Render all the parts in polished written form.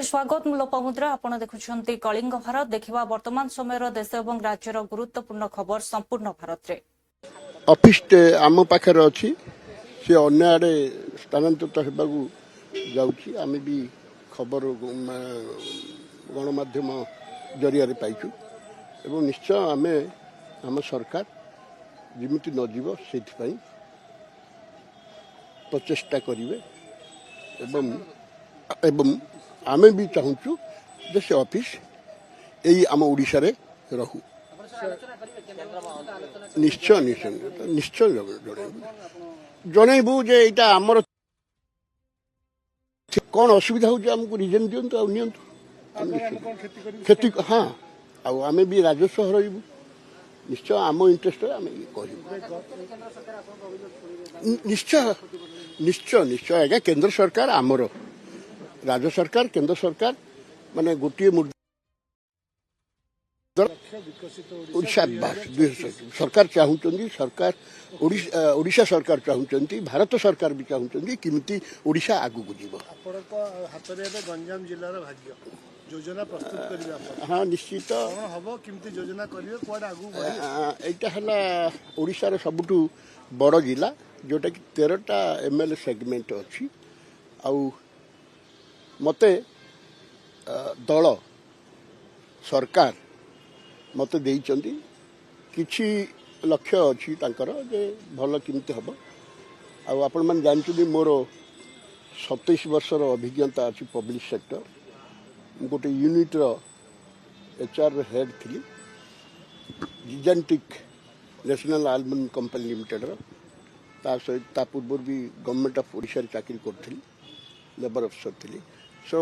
स्वागत मु लोपामुद्रा आपण देखुछंती कलिंग भारत देखिबा वर्तमान समय देश और राज्यर गुरुत्वपूर्ण खबर संपूर्ण भारत रे ऑफिस आम पाखे अच्छी सी अन्य आड़े स्थानांतरित होगाकू जाऊँगी आम भी खबर गणमाध्यम जरिया पाइचु एवं निश्चय आम आम सरकार जमीती नजीव से प्रचेषा करेंगे एवं आम भी चाहूँ जे से ऑफिस यही आम ओडिशा रे रहू निश्चय निश्चय निश्चय जनइबू जे यहाँ आमर कौन असुविधा होमको रिजन दिंतु खेती हाँ आम भी राजस्व हरइबू निश्चय आम इंटरेस्ट आम कहू निश्चय निश्चय निश्चय आज्ञा केंद्र सरकार आमर राज्य सरकार केंद्र सरकार माने गोटे ओडिशा सरकार चाहूँगी सरकार ओडिशा सरकार चाहूँगी भारत सरकार भी चाहूँगी किमिति ओडिशा आगु को जीव गंजाम जिल्लार भाग्य योजना प्रस्तुत करिवे हाँ निश्चित कोन हबो किमिति योजना करिवे कोड आगु एटा हला ओडिशा रो सबुठु बड़ जिला जोटा कि 13टा एमएलए सेगमेंट अछि आउ मते दल सरकार मते देइचंदी किछि लक्ष्य अछि तांकर जे भल किमिति हबो आउ आपण मन जानचुदी मोर 27 वर्षर अभिज्ञता अछि पब्लिक सेक्टर गोटे यूनिट रो एचआर हेड थिली gigantic national almond company limited रो ता सहित ता पूर्व भी गवर्नमेंट ऑफ ओडिशा रे चाकरी करथिली लेबर अफसर थिली सो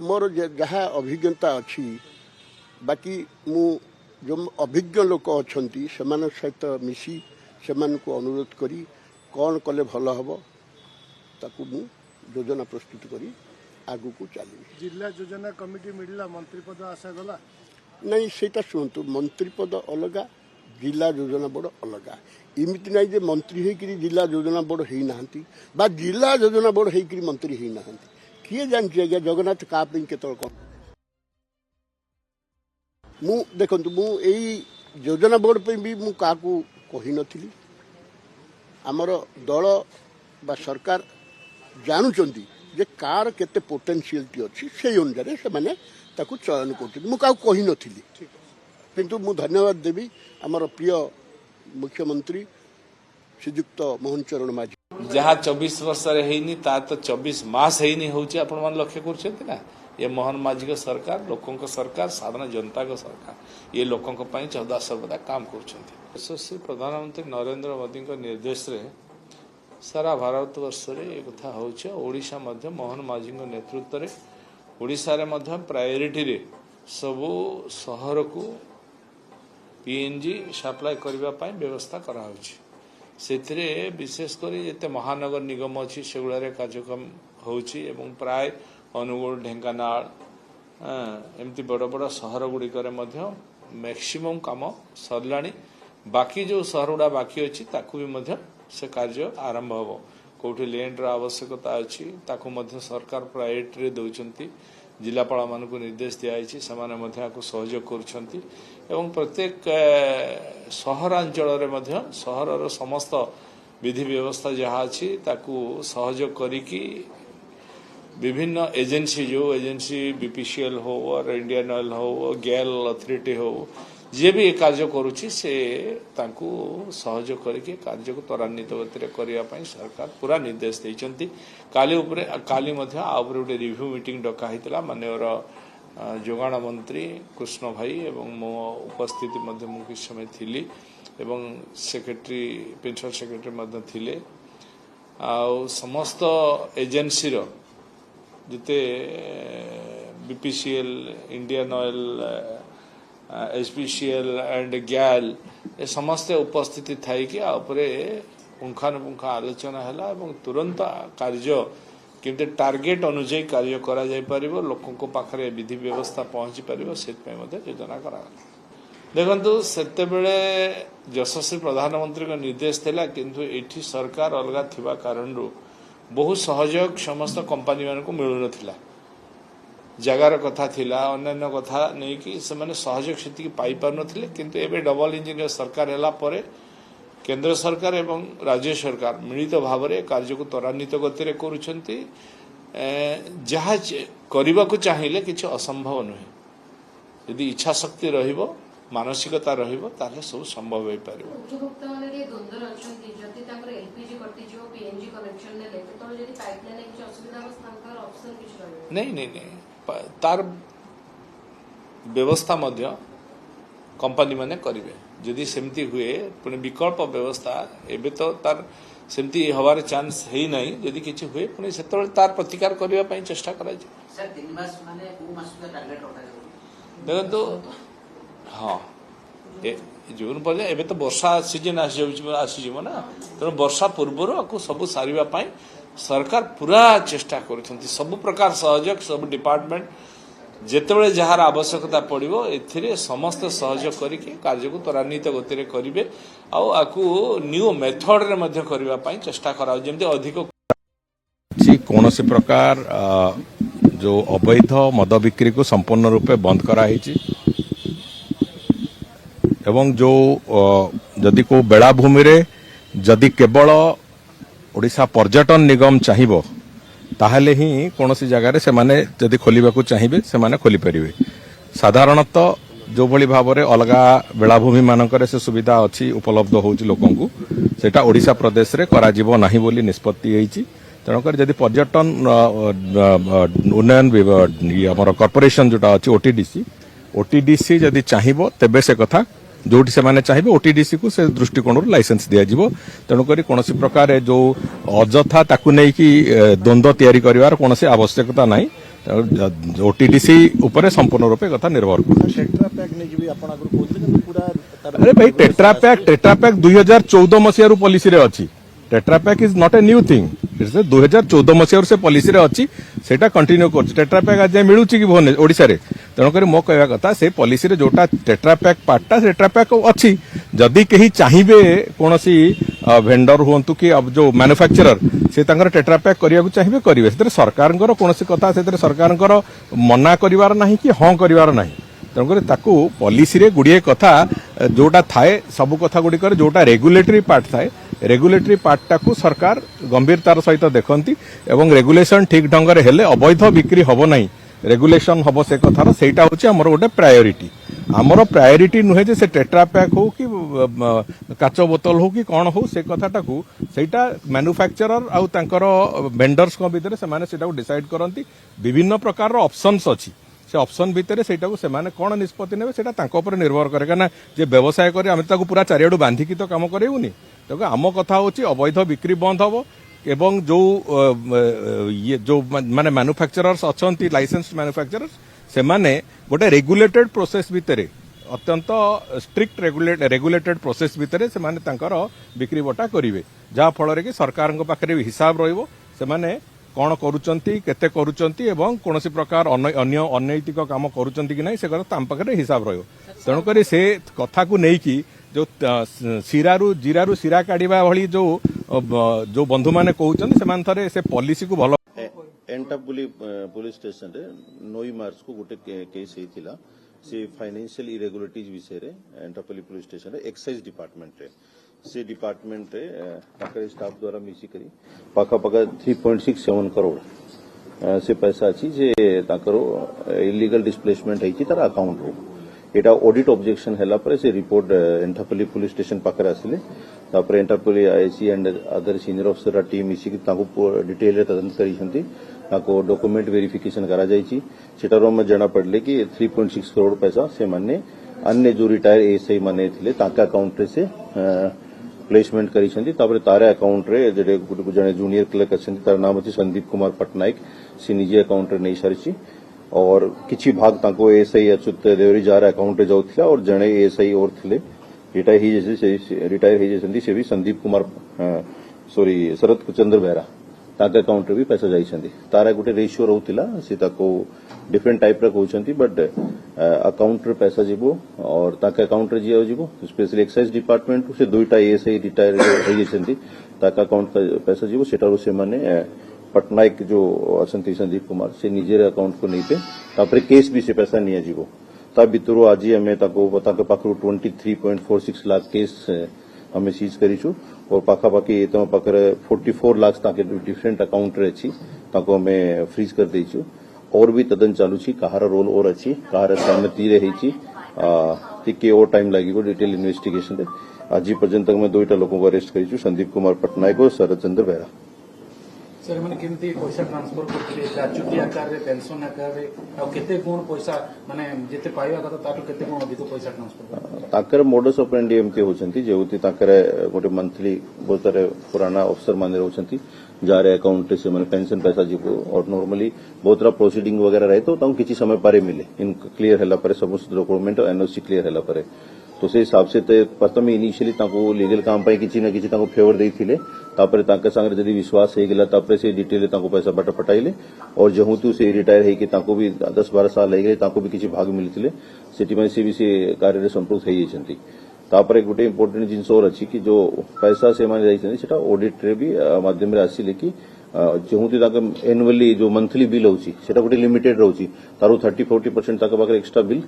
मोर जहाँ अभिज्ञता अच्छी बाकी मु जो अभिज्ञ लोक अच्छा सहित मिसी से अनुरोध करी कौन कले भल हम ताकू मु योजना प्रस्तुत करी आगु को चली जिला योजना कमिटी मिलला मंत्री पद आशा गला नहीं सेटा शुणु मंत्री पद अलग जिला योजना बोर्ड अलग इमिति नहीं जे मंत्री होकरी जिला योजना बोर्ड हो ना जिला योजना बोर्ड होकरी मंत्री हो ना किए जानची आज्ञा जगन्नाथ क्या कौन मु देखु मु योजना बोर्ड पे भी मु क्या कही नी आमर दल बा सरकार जानुचंती जे कार केते पोटेंशियलिटी अच्छी से अनुसार से माने ताकू चयन कर क्या कही नी किंतु मु धन्यवाद देवी आमर प्रिय मुख्यमंत्री श्रीयुक्त मोहन चरण माझी जहाँ 24 वर्ष ता तो 24 मास होची आपण मान लक्ष्य करछथि ना ये मोहन माझी को सरकार लोकों को सरकार साधारण जनता को सरकार ये लोकों को पई 14 सर्वदा काम करछथि यशस्वी प्रधानमंत्री नरेंद्र मोदी को निर्देश रे सारा भारत वर्ष रे ए कथा होछ ओडिशा मध्य मोहन माझी को नेतृत्व रे ओडिशा रे मध्य प्रायोरिटी रे सब शहर को पीएनजी सप्लाई करबा पई व्यवस्था करा होछि से विशेषकर जिते महानगर निगम अच्छी से कार्यक्रम होची एवं प्राय अनुगुल ढेंकानाल एमती बड़ बड़ सहर गुड़िक मैक्सिमम काम सरला बाकी जो सहर गुड़ा बाकी अच्छी ताकू भी से कार्य आरंभ हम कौटी लैंड आवश्यकता अच्छी ताकू सरकार प्रायोरिटी दौरान जिलापाल मान निर्देश दिखाई से सहयोग कर प्रत्येक सहरांचल सहर समस्त विधि व्यवस्था जहाँ अच्छी ताकू सहयोग करिकी विभिन्न एजेंसी जो एजेंसी बीपीसीएल हो और इंडियन ऑयल हो गैल अथॉरिटी हो जे भी कार्य करुच्ची से तांकू सहयोग करके कार्य को त्वरान्वित गति करने सरकार पूरा निर्देश देइचंती काली गोटे रिव्यू मीटिंग डका हितला माननीय जोगाण मंत्री कृष्ण भाई एवं मो उपस्थिति मु किछ समय थिली एवं सेक्रेटरी प्रिंसिपल सेक्रेटरी थिले आ समस्त एजेंसी रो जिते BPCL Indian oil HPCL and गैल ए समस्त उपस्थिति थाई कि पुंखानुपुंखा आलोचना है तुरंत कार्य किंतु टार्गेट अनुଯାयी कार्य करा जाय परिबो लोकों को पाखरे विधि व्यवस्था पहुंची परिबो सेत योजना करा देखु सेते बेले यशस्वी प्रधानमंत्री का निर्देश थिला किंतु एठी सरकार अलगा थिबा कारण बहुत सहयोग समस्त कंपनी मान को मिलु नथिला जगार कथा थिला अन्य कथा नहीं कि से माने सहयोग सेति पाई पार नथिले किंतु एबे डबल इंजिन सरकार हैला परे केंद्र सरकार एवं राज्य सरकार मिलित भाव में कार्य को त्वरान्वित गति करुछंती जहाँ करने को चाहिए किसी असंभव नुहे यदि इच्छा शक्ति रहिबो मानसिकता रहिबो ताले सब संभव हो पारिबो। उपभोक्ता माने रे द्वंद्वर अछंती जति ताकर एलपीजी कटि जो पीएनजी कनेक्शन ने लेते तो यदि पाइपलाइन किछ असुविधा बस ताकर ऑप्शन किछ रहबो नहीं तार व्यवस्था मध्य कंपनी माने करिवे जदि सेमती हुए पुणे विकल्प व्यवस्था एबे तो तार सेमती हवार चांस है नहीं जदि किछि हुए पुणे सेतबे तार प्रतिकार करबा पई चेष्टा करा जे सर 3 मास माने 2 मास का टारगेट रखा देखो तो हाँ जून पर एबे तो वर्षा सीजन आसीजिवो ना तेणु वर्षा पूर्वर आपको सब सारिबा पई सरकार पूरा चेष्टा करुछंती सब प्रकार सहयोग सब डिपार्टमेंट जेतेबेले जहार आवश्यकता पड़िबो एथिरे समस्त सहयोग करिके कार्य को त्वरान्वित गति करिवे आकु न्यू मेथड रे मध्य करबा पई चेष्टा कराउ जेमते अधिक कौनसी प्रकार जो अवैध मद बिक्री को संपूर्ण रूपे बंद कराई एवं जो जदि को बेलाभूमि रे जदि केवल ओडिशा पर्यटन निगम चाहिबो ताहले ही कौनसी जगार से माने जदि खोलिबा को चाहिए से माने खोली परिवे साधारणतः जो भली भाव में अलगा बेलाभूमि मानकर से सुविधा अच्छी उपलब्ध होउची लोकन को सेटा ओडिशा प्रदेश रे करा जीवो नाही बोली निष्पत्ति होईची तेणुकर जदि पर्यटन उन्नयन हमर कॉर्पोरेशन जोटा अच्छी ओटीडीसी जदि चाहिबो तेबे से कथा जोटी से माने चाहिए ओटीडीसी को से दृष्टिकोण लाइसेंस दिया जिवो तेणुकर कौन प्रकार जो अजथा ताकू नहीं कि द्वंद्व तैयारी करिवार कौन आवश्यकता नहीं ओटीडीसी उपरे संपूर्ण रूपे कथा निर्भर अरे भाई टेट्रापैक 2014 मसीह पॉलिसी रे अछि Tetra Pak is not a new thing it's 2014 मसीह से पॉलिसी रे अछि सेटा कंटिन्यू कर टेट्रापैक आज मिलुची कि भुवन ओडिसा रे तेणुकर मो कहवा कथा से पॉलिसी रे जोटा टेट्रापैक पार्टा टेट्रापैक अछि जदि केही चाहिबे कोनोसी वेंडर हुंतु कि अब जो मैन्युफैक्चरर से तांकर टेट्रापैक करिया को चाहिबे करिवे सेतरे सरकारनकर कोनोसी कथा सेतरे सरकारनकर मना करिवार नाही कि हां करिवार नाही तेणुकर ताकू पॉलिसी रे गुड़िए कथा जोटा थाए सब कथा गुड़ी कर जोटा रेगुलेटरी पार्ट थाए रेगुलेटरी पार्टा को सरकार गंभीरतार सहित देखती एवं रेगुलेशन ठीक ढंग रे हेले अवैध बिक्री हबो नाही रेगुलेशन हबो से कथार सेटा होची हमर गोटे प्रायोरिटी आमर प्रायोरिटी नुहे जे से टेट्रापैक हो कि काच बोतल हो कि कौन हो से कथाटा को सेटा मैन्युफैक्चरर आउ तांकर वेंडर्स को भीतर से माने सेटा को डिसाइड करंती विभिन्न प्रकार रो ऑप्शंस अछि से ऑप्शन भितर से कौन निष्पत्ति ने निर्भर करे ना जे व्यवसाय करे आम पूरा चारिआडू बांधिकी तो काम करेबुनी तो आम कथा होची अवैध बिक्री बंद हम एवं जो ये जो माने मैन्युफैक्चरर्स अच्छी लाइसेंस मैन्युफैक्चरर्स से माने गोटे रेगुलेटेड प्रोसेस भितर अत्यंत स्ट्रिक्ट रेगुलेटेड प्रोसेस भितर से माने तांकर बिक्री बटा करिवे जहा फल कि सरकार पाखे हिसाब रहिबो से माने कौन करुचंती केते करुचंती एवं कोनोसी प्रकार अन्य अनैतिक काम करुचंती कि नहीं से ताम पाखे हिसाब रहिबो तेणुकर से कथा को नहीं कि जो जीरारू सिरा काढ़ा भली जो बंधु माने कहउचंती सेमान थरे से पॉलिसी को भलो एंटापुली पुलिस स्टेशन रे 9 मार्च को गोटे केस हेतिला से फाइनेंशियल इरेगुलरिटीज विषय रे एंटापुली पुलिस स्टेशन रे एक्साइज डिपार्टमेंट रे से डिपार्टमेंट रे ताकर स्टाफ द्वारा मिसी करी पाखा पाखा 3.67 करोड़ से पैसा अछि जे ताकर इलीगल डिस्प्लेसमेंट हेछि तार अकाउंट रो एटा ऑडिट ऑब्जेक्शन हैला पर से रिपोर्ट एंटापुली पुलिस स्टेशन पाखरे आसिले तापर एंटापुली IC and other senior officer team मिसी ताको डिटेल रे तदंत करिसंती ताको डॉक्यूमेंट वेरिफिकेशन करा जायछि सेटारो में जाना पड़ले कि 3.6 करोड़ पैसा से माने अन्य जो रिटायर एएसआई माने थिले ताका अकाउंट रे से प्लेसमेंट करिसंती तापर तारे अकाउंट रे जे जने जूनियर क्लर्क अछंती तार नाम अछि संदीप कुमार पटनायक से निजे अकाउंट रे नै सारिछि और किछि भाग ताको एएसआई अच्युत देवरी जार अकाउंट रे जाउथिला और जने एएसआई और थिले रिटायर ही जैसे से भी संदीप कुमार शरद चंद्र बेहरा ताके अकाउंट रे भी पैसा जाइछंती तारा गोटे रेशियो रहउतिला से ताको डिफरेंट टाइप रे कहउछंती बट अकाउंट रे पैसा जीवो और ताके अकाउंट रे जीवो स्पेशली एक्साइज डिपार्टमेंट से दुईटा एएसआई रिटायर हो जैछंती ताका अकाउंट पैसा जीवो सेटारो से माने पटनायक जो असंती संदीप कुमार से निजे अकाउंट को नहीं पे तापर केस भी से पैसा नहीं आजीव ता भितर आज आम पाखु 23.46 लाख केस आम सीज करूँ और पाखापाखि तुम पाखे 44 लाख डिफरेंट अकाउंट रे अच्छी आम फ्रीज कर देचु और भी तदन चालू कहार रोल और अच्छी कहार सहमति रही टिके और टाइम लगे डिटेल इन्वेस्टिगेशन आज पर्यंत मैं 2टा लोगों को अरेस्ट कर संदीप कुमार पटनायक और शरद चंद्र बेहरा सर मैंने केमती पैसा ट्रांसफर करते ग्रेजुटी आकार रे पेंशन आकार रे आ केते गुण पैसा माने जेते पाइबा कथा ताटो केते गुण अधिक पैसा ट्रांसफर ताकर मोडस ऑपरेंडी एमती होचंती जेउती ताकर गोटे मंथली बोतरे पुराना अफसर माने रहउचंती जारे अकाउंट से माने पेंशन पैसा जीवो और नॉर्मली बहुतरा प्रोसीडिंग वगैरह रहे तो ताऊ किछि समय पारे मिले इन क्लियर हला परे समस्त डॉक्यूमेंट एनओसी क्लियर हला परे तो से हिसाब से प्रथम इनिशियली ताको लीगल काम पाई किछि ना किछि ताको फेवर देइथिले तापर ताके संगे जदि विश्वास हे गेला तापर से डिटेल ताको पैसा बट पटाइले और जहुतु से रिटायर हे कि ताको भी 10-12 साल लगे ताको भी किछि भाग मिलथिले सेठी में से भी से कार्य रे संपृक्त हे जंती तापर गोटे इंपोर्टेंट जिंस और अछि कि जो पैसा से माने जाइछन सेटा ऑडिट रे भी माध्यम रे आसीले कि जहुतु ताके एनुअली जो मंथली बिल होछि सेटा गोटे लिमिटेड रहउछि तारो 30-40% ताके पाखरे एक्स्ट्रा बिल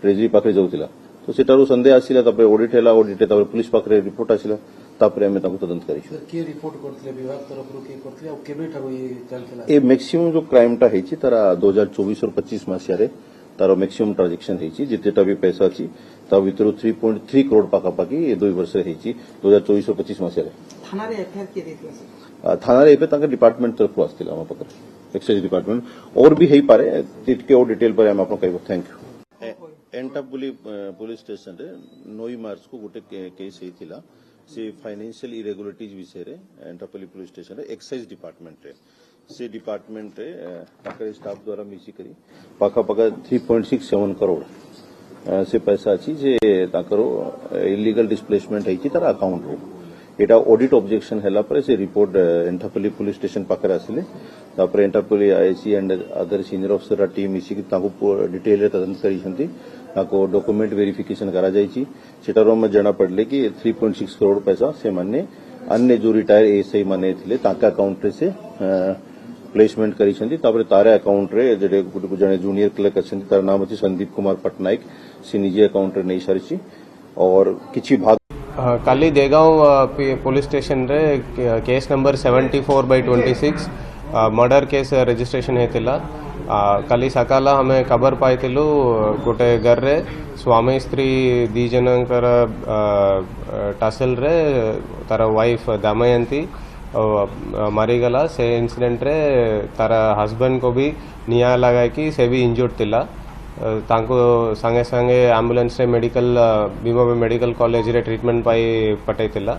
ट्रेजरी पाखरे जाउतिला तो सेटारू संदेह आसिला तापर ऑडिट हैला ऑडिट तापर पुलिस पाखरे रिपोर्ट आसिला तापर हमें ताको तदंत करिछु के रिपोर्ट करथले विभाग तरफ रो के करथले और केबे ठारो ये चालखेला ए मैक्सिमम जो क्राइम टा हेछि तारा 2024 और 25 मासिया रे तारो मैक्सिमम ट्रांजैक्शन हेछि जेतेटा भी पैसा अछि ता भितरु 3.3 करोड़ पाखापाखि ए 2 वर्ष हेछि 2024 और 25 मासिया रे थाना रे एफआईआर के देथिला सर थाना रे पे ताके डिपार्टमेंट तरफ आस्तिला हम पाखरे एक्साइज डिपार्टमेंट और भी हेई पारे तिटके और डिटेल पर हम आपन कहबो थैंक यू एंटापुली पुलिस स्टेशन रे 9 मार्च को गोटे केस हेतिला से फाइनेंशियल इरेगुलरिटीज विषय रे एंटापुली पुलिस स्टेशन रे एक्साइज डिपार्टमेंट रे से डिपार्टमेंट रे ताकर स्टाफ द्वारा मिसी करी पाखा पाखा 3.67 करोड़ से पैसा अछि जे ताकरो इलीगल डिस्प्लेसमेंट हेछि तार अकाउंट रो एटा ऑडिट ऑब्जेक्शन हैला पर से रिपोर्ट एंटापुली पुलिस स्टेशन पाखरे आसिले तापर एंटापुली IC and other senior officer team मिसी ताको डिटेल रे तदंत करिसंती ताको डॉक्यूमेंट वेरिफिकेशन करा जायछि सेटारो में जना पड़ले कि 3.6 करोड़ पैसा से माने अन्य जो रिटायर एएसआई माने थिले ताका अकाउंट रे से प्लेसमेंट करिसंती तापर तारे अकाउंट रे जेडे जने जूनियर क्लर्क अछंती तार नाम अछि संदीप कुमार पटनायक से निजे अकाउंट रे नै सारिछि और किछि भाग काली देगांव पुलिस स्टेशन रे case number 74/26 murder case registration हेतिला काली सकाला हमें खबर पाइथिलु गोटे घर रे स्वामी स्त्री दी जनकर टासल रे तार वाइफ दमयंती मरीगला से इंसिडेंट रे तार हस्बैंड को भी निया लगा कि से भी इंजुर्ड थिला तांको संगे संगे एम्बुलेंस रे मेडिकल बीमा मेडिकल कॉलेज रे ट्रीटमेंट पाई पठाइथिला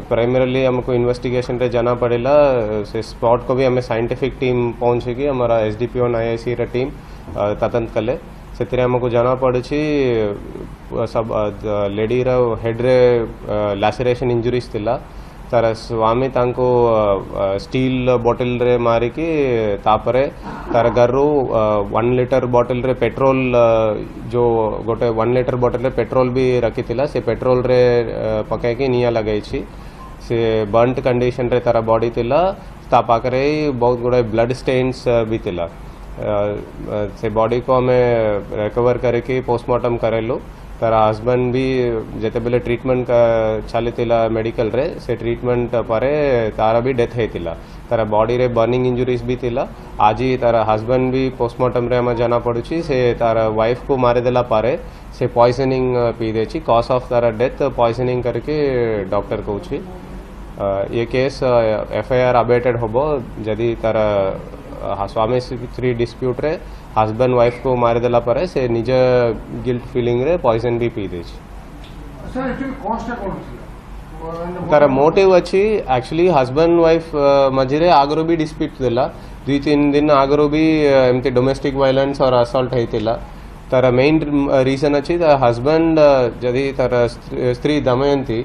प्राइमरीली हमको इन्वेस्टिगेशन रे जाना पड़ेला से स्पॉट को भी हमें साइंटिफिक टीम पहुंचे कि हमारा एसडीपीओ और आईआईसी रे टीम तदंत कले से हमको जाना पड़े सब लेडी रा हेड रे लैसरेशन इंजुरीज थिला तार स्वामी तांको स्टील बॉटल रे मारी कि तापरे तार गरु 1 लीटर बॉटल रे पेट्रोल जो गोटे 1 लीटर बॉटल रे पेट्रोल भी रखी थिला से पेट्रोल रे पकाई कि निया लगाई छी से बर्न्ट कंडीशन रे तारा बॉडी थिला ता पाकरे बहुत गुडे ब्लड स्टेन्स भी थिला से बॉडी को हमें रिकवर करके पोस्टमार्टम करेलु तार हस्बैंड भी जेते बेले ट्रीटमेंट का चलीथिला मेडिकल रे से ट्रीटमेंट पारे तारा भी डेथ हेतिला तार बॉडी रे बर्निंग इंजुरीज भी थिला आज ही तार हस्बैंड भी पोस्टमार्टम रे हम जाना पड़ुची से तार वाइफ को मारे देला पारे से पॉइजनिंग पी देची कॉज ऑफ तार डेथ पॉइजनिंग करके डॉक्टर कहउची ये केस एफआईआर अबेटेड होबो जदी तार स्वामी स्त्री डिस्प्यूट रे हस्बैंड वाइफ को मारे देला पर से निज गिल्ट फीलिंग रे पॉइजन भी पी देछि तार मोटिव अच्छी एक्चुअली हस्बैंड वाइफ मझे आगरो भी डिस्प्यूट देला 2-3 दिन आगरो भी एमती डोमेस्टिक वायलेंस और असॉल्ट हेतिला तार मेन रीजन अच्छी हस्बैंड जदि तार स्त्री दमयंती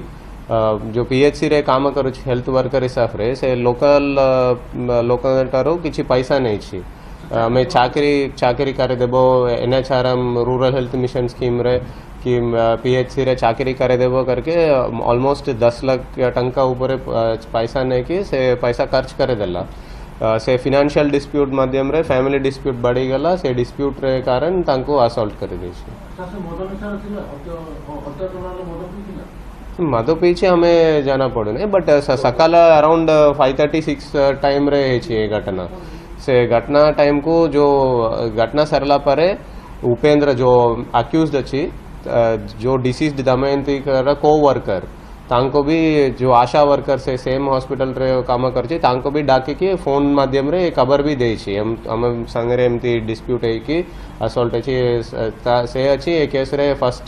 जो पीएचसी रे काम करू हेल्थ वर्कर हिसाब रे से लोकल ठारो किछि पैसा नहीं छी हमें चाकरी करे देबो NHRM rural health mission scheme रे कि पीएचसी रे चाकरी करे देबो करके ऑलमोस्ट 10 लाख टंका ऊपर पैसा नहीं कि से पैसा खर्च करे देला से फाइनेंशियल डिस्प्यूट माध्यम रे फैमिली डिस्प्यूट बढ़ी गला से डिस्प्यूट रे कारण तांको असॉल्ट कर देछि मद पीछे हमें जाना पड़े बट सकाल अराउंड 5:36 टाइम रे है घटना से घटना टाइम को जो घटना सरला पर उपेंद्र जो अक्यूज्ड अच्छी जो डिसीज दमयंती को वर्कर तांको भी जो आशा वर्कर से सेम हॉस्पिटल रे काम करछि तांको भी डाके कि फोन माध्यम रे खबर भी देछि हम संगरे एमती डिस्प्यूट है कि असॉल्ट अछि से अछि ए केस रे फर्स्ट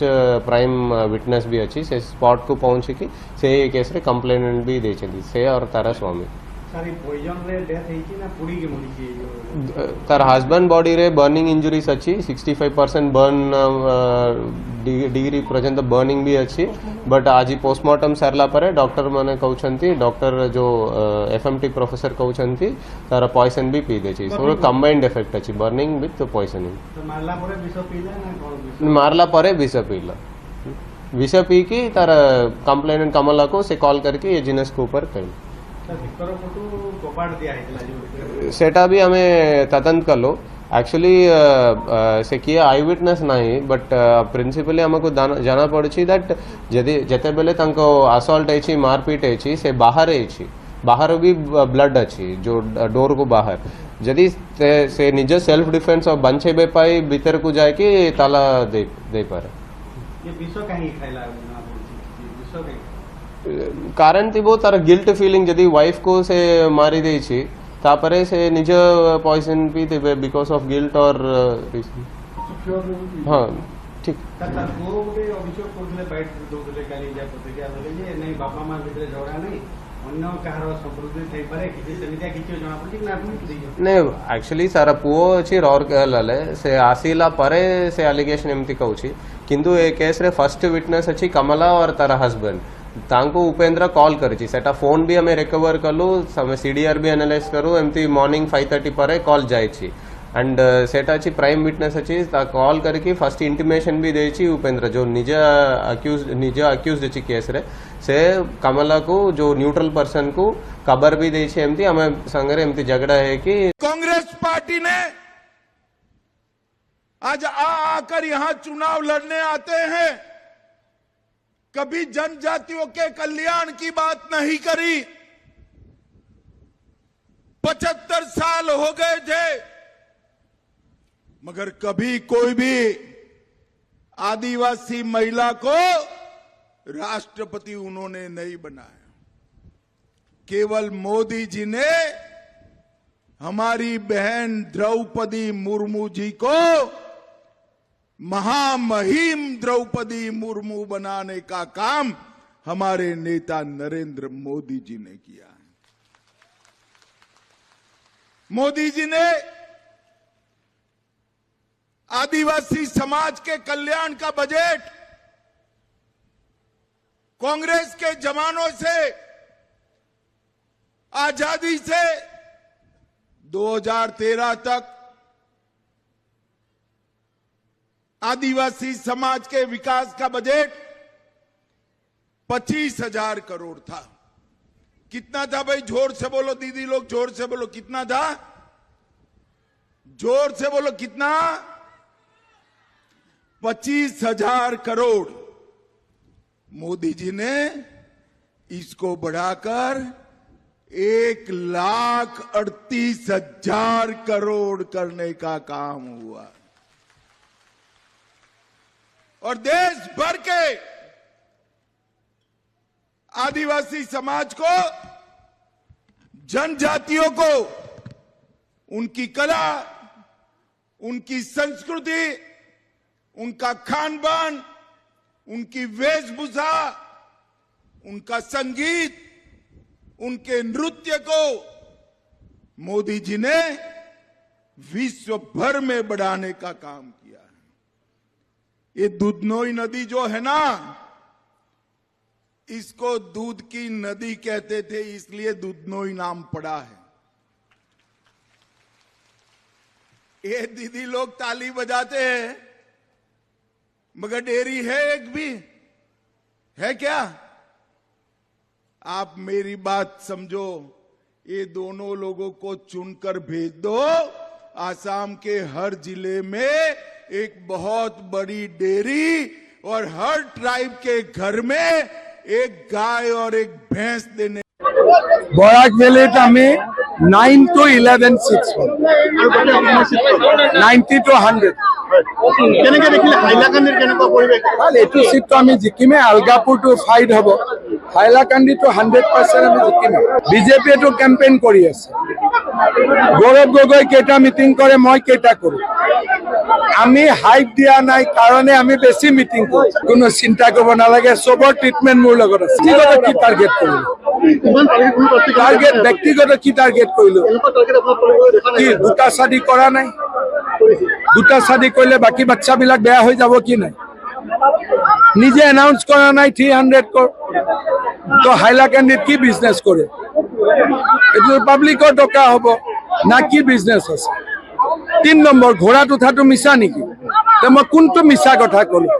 प्राइम विटनेस भी अछि से स्पॉट को पहुंची कि से ए केस रे कंप्लेनेंट भी देछि से और तारा स्वामी सारी पॉइजन रे डेथ है कि ना पुड़ी के मरी छी तार हस्बैंड बॉडी रे बर्निंग इंजुरीज अच्छी 65% बर्न डिग्री पर्यंत बर्निंग भी अच्छी बट आज पोस्टमार्टम सरला पर डॉक्टर माने कहउछंती डॉक्टर जो एफएमटी प्रोफेसर कहउछंती तार पॉइजन भी पी देछि सो कंबाइंड इफेक्ट अच्छी बर्निंग विथ पॉइजनिंग तो मारला परे विष पीला ना कोन मारला परे विष पीला विष पी की तार कंप्लेनेंट कमला को से कॉल करके ये जिनस के ऊपर कही सेटा भी हमें तदंत कलो एक्चुअली से किए आई विटनेस नहीं बट प्रिंसिपली हमको जाना पड़ी दैट जदि जेते बेले तांको असॉल्ट है मारपीट है से बाहर भी ब्लड अच्छी जो डोर को बाहर जदि से निज सेल्फ डिफेंस और बंचे पाई भीतर को जाए कि ताला दे पारे कारण थी वो तार गिल्ट फीलिंग जदि वाइफ को से मारी दे छी तापरे से निज पॉइजन पी थे बिकॉज ऑफ गिल्ट और हाँ ठीक नहीं एक्चुअली सारा पुओ अच्छी रौरकेला से आसीला परे से एलिगेशन एमती कहूँ किंतु ए केस रे फर्स्ट विटनेस अच्छी कमला और तार हस्बैंड तांको उपेंद्र कॉल करी सेटा फोन भी हमें रिकवर कलु सीडीआर भी एनालाइज करू एमती मॉर्निंग 5:30 पर कॉल जाए एंड सेटा अच्छी प्राइम विटनेस अच्छी कॉल करके फर्स्ट इंटिमेशन भी देछि उपेंद्र जो निज अक्यूज अच्छी केस रे से कमला को जो न्यूट्रल पर्सन को खबर भी देछि एमती हमें संगरे एमती झगड़ा है कि कांग्रेस पार्टी ने आज आकर यहां चुनाव लड़ने आते हैं कभी जनजातियों के कल्याण की बात नहीं करी 75 साल हो गए थे मगर कभी कोई भी आदिवासी महिला को राष्ट्रपति उन्होंने नहीं बनाया केवल मोदी जी ने हमारी बहन द्रौपदी मुर्मू जी को महामहिम द्रौपदी मुर्मू बनाने का काम हमारे नेता नरेंद्र मोदी जी ने किया है मोदी जी ने आदिवासी समाज के कल्याण का बजट कांग्रेस के जमानों से आजादी से 2013 तक आदिवासी समाज के विकास का बजट 25,000 करोड़ था कितना था भाई जोर से बोलो दीदी लोग जोर से बोलो कितना था जोर से बोलो कितना 25,000 करोड़ मोदी जी ने इसको बढ़ाकर 1,38,000 करोड़ करने का काम हुआ और देश भर के आदिवासी समाज को जनजातियों को उनकी कला उनकी संस्कृति उनका खान पान उनकी वेशभूषा उनका संगीत उनके नृत्य को मोदी जी ने विश्व भर में बढ़ाने का काम किया है ये दूधनोई नदी जो है ना इसको दूध की नदी कहते थे इसलिए दूधनोई नाम पड़ा है ये दीदी लोग ताली बजाते हैं मगर डेयरी है एक भी है क्या आप मेरी बात समझो ये दोनों लोगों को चुनकर भेज दो। आसाम के हर जिले में एक बहुत बड़ी डेयरी और हर ट्राइब के घर में एक गाय और एक भैंस देने। বৰাক ভেলীত আমি 9 to 11 6 90 to 100 কেনেকে দেখিলে হাইলাকান্দিৰ কেনেকুৱা পৰিৱেশ এইটো সিটটো আমি জিকিমে আলগাপুৰটো ফাইট হ'ব হাইলাকান্দিটো 100% আমি জিকিমে বিজেপি এটো কেম্পেইন কৰি আছে গৌৰৱ গগৈ কেইটা মিটিং কৰে মই কেইটা কৰো আমি হাইপ দিয়া নাই কাৰণে আমি বেছি মিটিং কৰো কোনো চিন্তা কৰিব নালাগে সবৰ ট্ৰিটমেন্ট মোৰ লগত আছে কি টাৰ্গেট কৰিলো টার্গেট ব্যক্তিগত কি টার্গেট কইলো কি দুটা শাদী করা নাই দুটা শাদী করলে বাকি বাচ্চা বিলাক বেয়া হয়ে যাব কি নাই নিজে অ্যানাউন্স করা নাই 300 কর তো হাইলাকান্দিত কি বিজনেস করে এটো পাবলিকৰ টকা হব না কি বিজনেস আছে 3 নম্বৰ ঘোড়াত উঠাটো মিছা নেকি তো মই কোনটো মিছা কথা কলো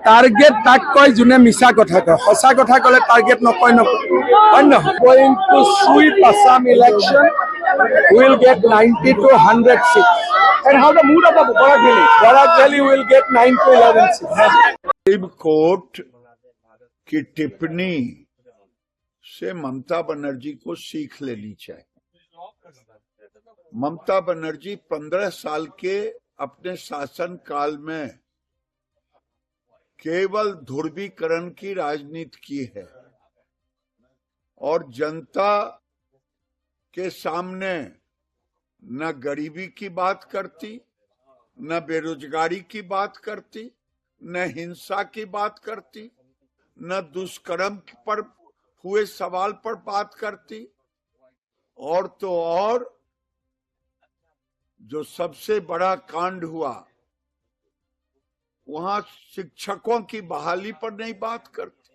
টার্গেট তাক কয় যোনে মিছা কথা কয় সঁচা কথা কলে টার্গেট নকয় going to sweep Assam election will get 90 to 100 seats and how the mood of the Barak Valley will get 9 to 11 seats. Supreme court की टिप्पणी से ममता बनर्जी को सीख लेनी चाहिए। ममता बनर्जी 15 साल के अपने शासन काल में केवल ध्रुवीकरण की राजनीति की है और जनता के सामने न गरीबी की बात करती, न बेरोजगारी की बात करती, न हिंसा की बात करती, न दुष्कर्म पर हुए सवाल पर बात करती। और तो और जो सबसे बड़ा कांड हुआ वहां शिक्षकों की बहाली पर नहीं बात करती।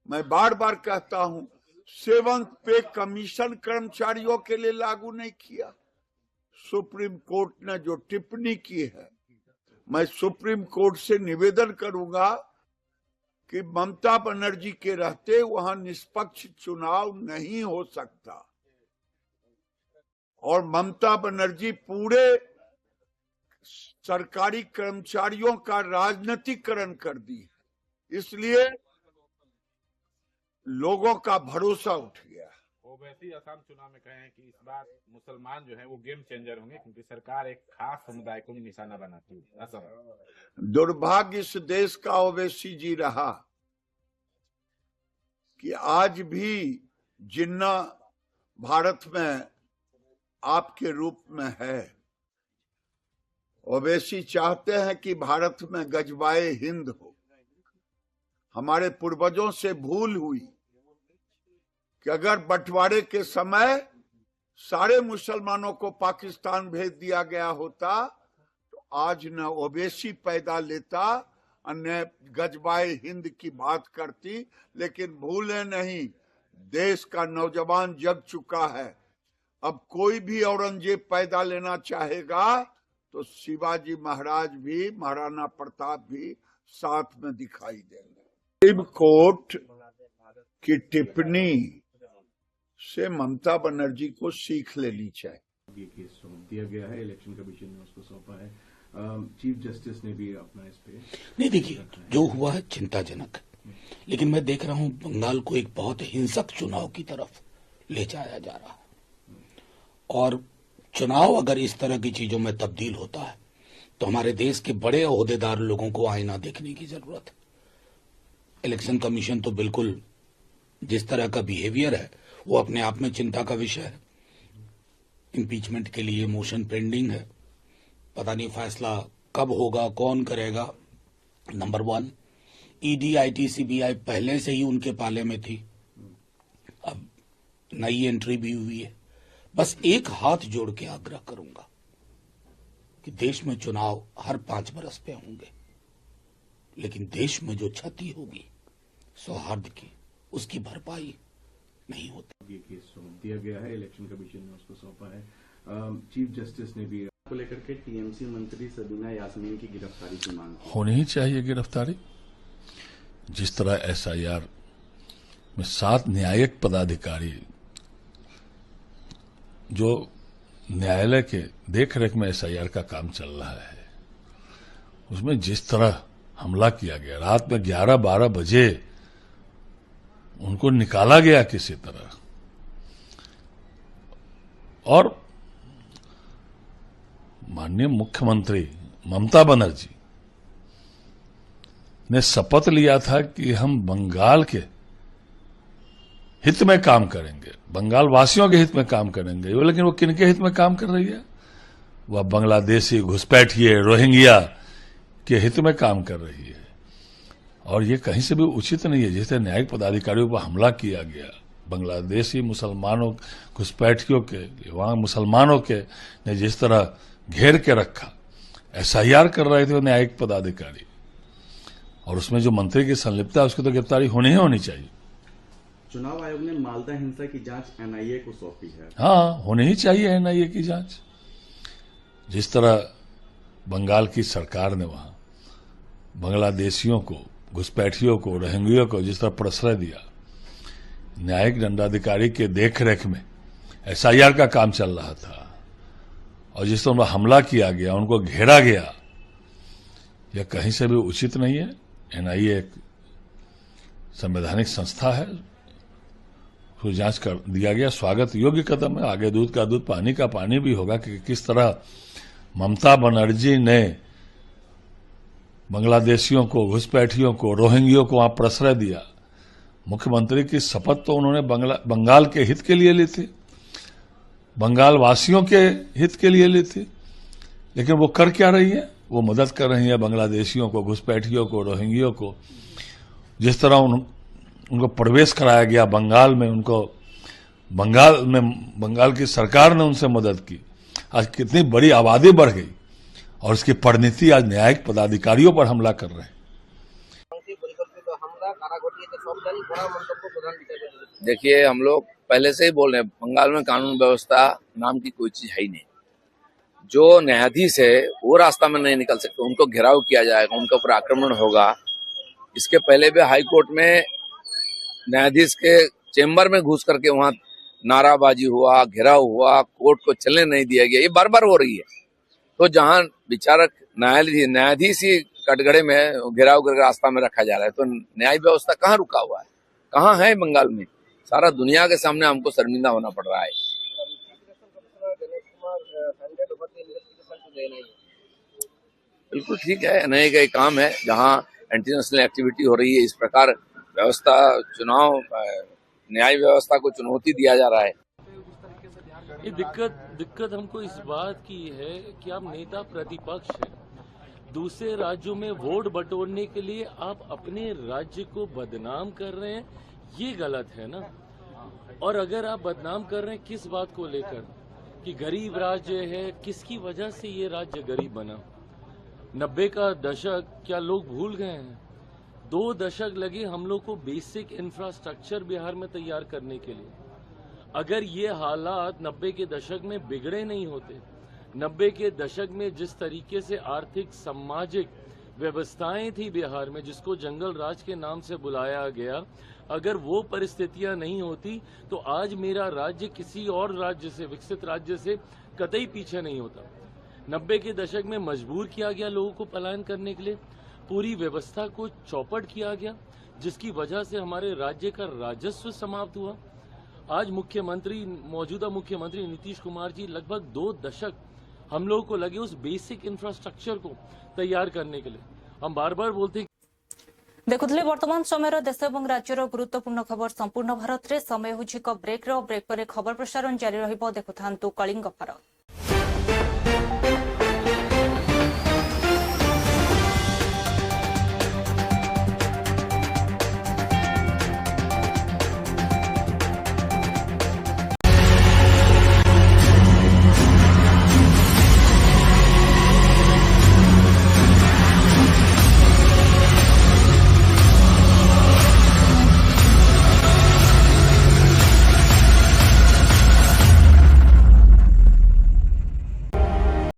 मैं बार बार कहता हूं 7th पे कमीशन कर्मचारियों के लिए लागू नहीं किया। सुप्रीम कोर्ट ने जो टिप्पणी की है, मैं सुप्रीम कोर्ट से निवेदन करूंगा कि ममता बनर्जी के रहते वहां निष्पक्ष चुनाव नहीं हो सकता और ममता बनर्जी पूरे सरकारी कर्मचारियों का राजनीतिकरण कर दी। इसलिए लोगों का भरोसा उठ गया। ओवैसी असम चुनाव में कहे हैं कि इस बार मुसलमान जो है वो गेम चेंजर होंगे क्योंकि सरकार एक खास समुदाय को भी निशाना बनाती है असम। दुर्भाग्य इस देश का ओवैसी जी रहा कि आज भी जिन्ना भारत में आपके रूप में है। ओवैसी चाहते हैं कि भारत में गजबाए हिंद हो। हमारे पूर्वजों से भूल हुई कि अगर बंटवारे के समय सारे मुसलमानों को पाकिस्तान भेज दिया गया होता तो आज न ओवैसी पैदा लेता न गजबाए हिंद की बात करती। लेकिन भूले नहीं, देश का नौजवान जग चुका है। अब कोई भी औरंगजेब पैदा लेना चाहेगा तो शिवाजी महाराज भी, महाराणा प्रताप भी साथ में दिखाई देंगे। सुप्रीम कोर्ट की टिप्पणी से ममता बनर्जी को सीख लेनी चाहिए। ये केस सौंप दिया गया है, इलेक्शन कमीशन ने उसको सौंपा है, चीफ जस्टिस ने भी अपना इस पे नहीं। देखिए, जो हुआ है चिंताजनक है, लेकिन मैं देख रहा हूं बंगाल को एक बहुत हिंसक चुनाव की तरफ ले जाया जा रहा है और चुनाव अगर इस तरह की चीजों में तब्दील होता है तो हमारे देश के बड़े ओहदेदार लोगों को आईना देखने की जरूरत है। इलेक्शन कमीशन तो बिल्कुल जिस तरह का बिहेवियर है वो अपने आप में चिंता का विषय है। इम्पीचमेंट के लिए मोशन पेंडिंग है, पता नहीं फैसला कब होगा, कौन करेगा। नंबर 1, ईडी, आईटी, सीबीआई पहले से ही उनके पाले में थी, अब नई एंट्री भी हुई है। बस एक हाथ जोड़ के आग्रह करूंगा कि देश में चुनाव हर 5 बरस पे होंगे, लेकिन देश में जो क्षति होगी सौहार्द की, उसकी भरपाई नहीं होती। ये केस सौंप दिया गया है, इलेक्शन कमीशन ने उसको सौंपा है, चीफ जस्टिस ने भी को लेकर के टीएमसी मंत्री सबीना यास्मीन की गिरफ्तारी की मांग की। होनी ही चाहिए गिरफ्तारी। जिस तरह एसआईआर में 7 न्यायिक पदाधिकारी जो न्यायालय के देख रेख में SIR का काम चल रहा है, उसमें जिस तरह हमला किया गया, रात में 11-12 बजे उनको निकाला गया किसी तरह, और माननीय मुख्यमंत्री ममता बनर्जी ने शपथ लिया था कि हम बंगाल के हित में काम करेंगे, बंगाल वासियों के हित में काम करेंगे। लेकिन वो किनके हित में काम कर रही है? वह बांग्लादेशी घुसपैठिए रोहिंग्या के हित में काम कर रही है, और ये कहीं से भी उचित नहीं है। जैसे न्यायिक पदाधिकारियों पर हमला किया गया, बांग्लादेशी मुसलमानों घुसपैठियों के, वहां मुसलमानों के ने जिस तरह घेर के रखा, SIR कर रहे थे वो न्यायिक पदाधिकारी, और उसमें जो मंत्री की संलिप्तता है उसकी तो गिरफ्तारी होनी चाहिए। चुनाव आयोग ने मालदा हिंसा की जांच NIA को सौंपी है। हाँ, होनी ही चाहिए NIA की जांच। जिस तरह बंगाल की सरकार ने वहां बांग्लादेशियों को, घुसपैठियों को, रोहिंग्या को जिस तरह प्रश्रय दिया, न्यायिक दंडाधिकारी के देखरेख में SIR का काम चल रहा था, और जिस तरह हमला किया गया, उनको घेरा गया, यह कहीं से भी उचित नहीं है। NIA एक संवैधानिक संस्था है, उसको जांच कर दिया गया, स्वागत योग्य कदम है। आगे दूध का दूध, पानी का पानी भी होगा कि किस तरह ममता बनर्जी ने बांग्लादेशियों को, घुसपैठियों को, रोहिंग्यों को वहां प्रश्रय दिया। मुख्यमंत्री की शपथ तो उन्होंने बंगाल के हित के लिए ली थी, बंगाल वासियों के हित के लिए ली थी, लेकिन वो कर क्या रही है? वो मदद कर रही है बांग्लादेशियों को, घुसपैठियों को, रोहिंग्यों को। जिस तरह उनको प्रवेश कराया गया बंगाल में, उनको बंगाल की सरकार ने उनसे मदद की। आज कितनी बड़ी आबादी बढ़ गई, और इसकी परिणति आज न्यायिक पदाधिकारियों पर हमला कर रहे हैं। देखिए, हम लोग पहले से ही बोल रहे हैं, बंगाल में कानून व्यवस्था नाम की कोई चीज है ही नहीं। जो न्यायाधीश है वो रास्ता में नहीं निकल सकते, उनको घेराव किया जाएगा, उनके ऊपर आक्रमण होगा। इसके पहले भी हाई कोर्ट में न्यायाधीश के चेंबर में घुस करके वहां नाराबाजी हुआ, घेराव हुआ, कोर्ट को चलने नहीं दिया गया। ये बार बार हो रही है। तो जहां विचारक न्यायाधीश ही कटघरे में घेराव करके रास्ता में रखा जा रहा है, तो न्याय व्यवस्था कहाँ रुका हुआ है, कहाँ है बंगाल में? सारा दुनिया के सामने हमको शर्मिंदा होना पड़ रहा है। बिल्कुल ठीक है, NIA का एक काम है, जहाँ एंटी नेशनल एक्टिविटी हो रही है, इस प्रकार व्यवस्था, चुनाव, न्याय व्यवस्था को चुनौती दिया जा रहा है। ये दिक्कत हमको इस बात की है कि आप नेता प्रतिपक्ष हैं, दूसरे राज्यों में वोट बटोरने के लिए आप अपने राज्य को बदनाम कर रहे हैं, ये गलत है ना। और अगर आप बदनाम कर रहे हैं किस बात को लेकर, कि गरीब राज्य है, किसकी वजह से ये राज्य गरीब बना? 90 का दशक क्या लोग भूल गए हैं? 2 दशक लगे हम लोग को बेसिक इंफ्रास्ट्रक्चर बिहार में तैयार करने के लिए। अगर ये हालात 90 के दशक में बिगड़े नहीं होते, 90 के दशक में जिस तरीके से आर्थिक सामाजिक व्यवस्थाएं थी बिहार में, जिसको जंगल राज के नाम से बुलाया गया, अगर वो परिस्थितियां नहीं होती तो आज मेरा राज्य किसी और राज्य से, विकसित राज्य से कतई पीछे नहीं होता। 90 के दशक में मजबूर किया गया लोगों को पलायन करने के लिए, पूरी व्यवस्था को चौपट किया गया, जिसकी वजह से हमारे राज्य का राजस्व समाप्त हुआ। आज मौजूदा मुख्यमंत्री नीतीश कुमार जी लगभग 2 दशक हम लोगों को लगे उस बेसिक इंफ्रास्ट्रक्चर को तैयार करने के लिए। हम बार बार बोलते हैं। देखुले वर्तमान समय देश और राज्यर गुरुत्वपूर्ण खबर संपूर्ण भारत में। समय हो ब्रेक पर खबर प्रसारण जारी रहिबो। देखुथांतु कलिंग भारत।